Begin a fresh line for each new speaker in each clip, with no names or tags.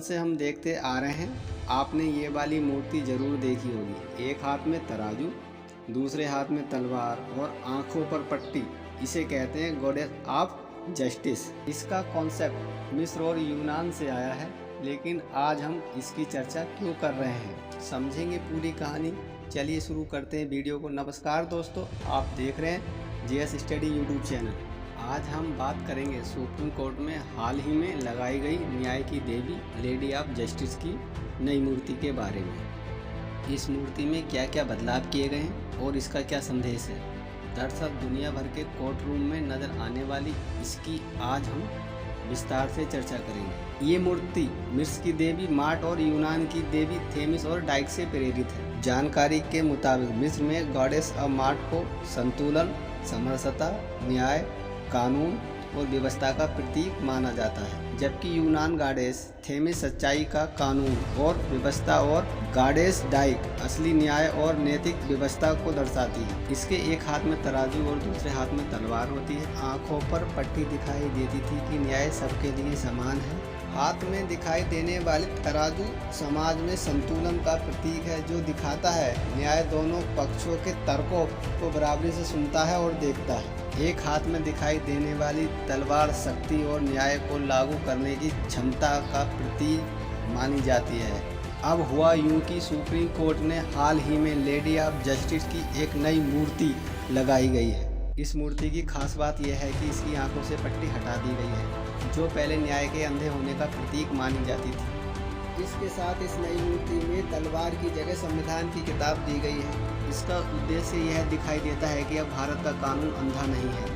से हम देखते आ रहे हैं। आपने ये वाली मूर्ति जरूर देखी होगी। एक हाथ में तराजू, दूसरे हाथ में तलवार और आंखों पर पट्टी। इसे कहते हैं गॉडेस ऑफ जस्टिस। इसका कॉन्सेप्ट मिस्र और यूनान से आया है, लेकिन आज हम इसकी चर्चा क्यों कर रहे हैं, समझेंगे पूरी कहानी। चलिए शुरू करते हैं वीडियो को। नमस्कार दोस्तों, आप देख रहे हैं जेएस स्टडी यूट्यूब चैनल। आज हम बात करेंगे सुप्रीम कोर्ट में हाल ही में लगाई गई न्याय की देवी लेडी ऑफ जस्टिस की नई मूर्ति के बारे में। इस मूर्ति में क्या क्या बदलाव किए गए हैं और इसका क्या संदेश है। दरअसल दुनिया भर के कोर्ट रूम में नज़र आने वाली इसकी आज हम विस्तार से चर्चा करेंगे। ये मूर्ति मिस्र की देवी मार्ट और यूनान की देवी थेमिस और डाइक से प्रेरित है। जानकारी के मुताबिक मिस्र में गॉडेस ऑफ मार्ट को संतुलन, समरसता, न्याय, कानून और व्यवस्था का प्रतीक माना जाता है, जबकि यूनान गॉडेस थेमिस सच्चाई का कानून और व्यवस्था और गॉडेस डाइक असली न्याय और नैतिक व्यवस्था को दर्शाती है। इसके एक हाथ में तराजू और दूसरे हाथ में तलवार होती है। आंखों पर पट्टी दिखाई देती थी कि न्याय सबके लिए समान है। हाथ में दिखाई देने वाली तराजू समाज में संतुलन का प्रतीक है, जो दिखाता है न्याय दोनों पक्षों के तर्कों को बराबरी से सुनता है और देखता है। एक हाथ में दिखाई देने वाली तलवार शक्ति और न्याय को लागू करने की क्षमता का प्रतीक मानी जाती है। अब हुआ यूं कि सुप्रीम कोर्ट ने हाल ही में लेडी ऑफ जस्टिस की एक नई मूर्ति लगाई गई है। इस मूर्ति की खास बात यह है कि इसकी आंखों से पट्टी हटा दी गई है, जो पहले न्याय के अंधे होने का प्रतीक मानी जाती थी। इसके साथ इस नई मूर्ति में तलवार की जगह संविधान की किताब दी गई है। इसका उद्देश्य यह दिखाई देता है कि अब भारत का कानून अंधा नहीं है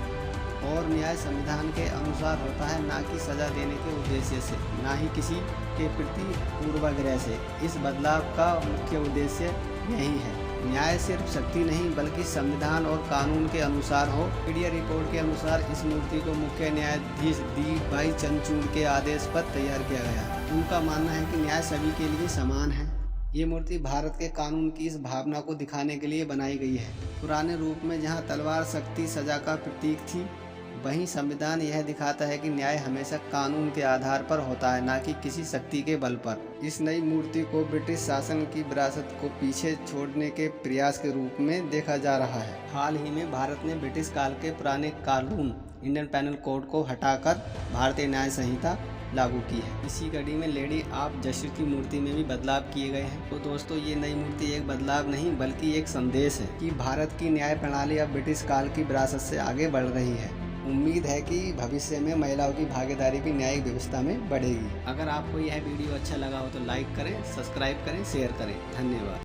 और न्याय संविधान के अनुसार होता है, ना कि सजा देने के उद्देश्य से, ना ही किसी के प्रति पूर्वाग्रह से। इस बदलाव का मुख्य उद्देश्य यही है, न्याय सिर्फ शक्ति नहीं बल्कि संविधान और कानून के अनुसार हो। मीडिया रिपोर्ट के अनुसार इस मूर्ति को मुख्य न्यायाधीश डी.वाई. चंद्रचूड़ के आदेश पर तैयार किया गया। उनका मानना है कि न्याय सभी के लिए समान है। ये मूर्ति भारत के कानून की इस भावना को दिखाने के लिए बनाई गई है। पुराने रूप में जहाँ तलवार शक्ति सजा का प्रतीक थी, वहीं संविधान यह दिखाता है कि न्याय हमेशा कानून के आधार पर होता है, ना कि किसी शक्ति के बल पर। इस नई मूर्ति को ब्रिटिश शासन की विरासत को पीछे छोड़ने के प्रयास के रूप में देखा जा रहा है। हाल ही में भारत ने ब्रिटिश काल के पुराने कानून इंडियन पेनल कोड को हटाकर भारतीय न्याय संहिता लागू की है। इसी कड़ी में लेडी ऑफ जस्टिस की मूर्ति में भी बदलाव किए गए हैं। तो दोस्तों, ये नई मूर्ति एक बदलाव नहीं बल्कि एक संदेश है कि भारत की न्याय प्रणाली अब ब्रिटिश काल की विरासत से आगे बढ़ रही है। उम्मीद है कि भविष्य में महिलाओं की भागीदारी भी न्यायिक व्यवस्था में बढ़ेगी। अगर आपको यह वीडियो अच्छा लगा हो तो लाइक करें, सब्सक्राइब करें, शेयर करें। धन्यवाद।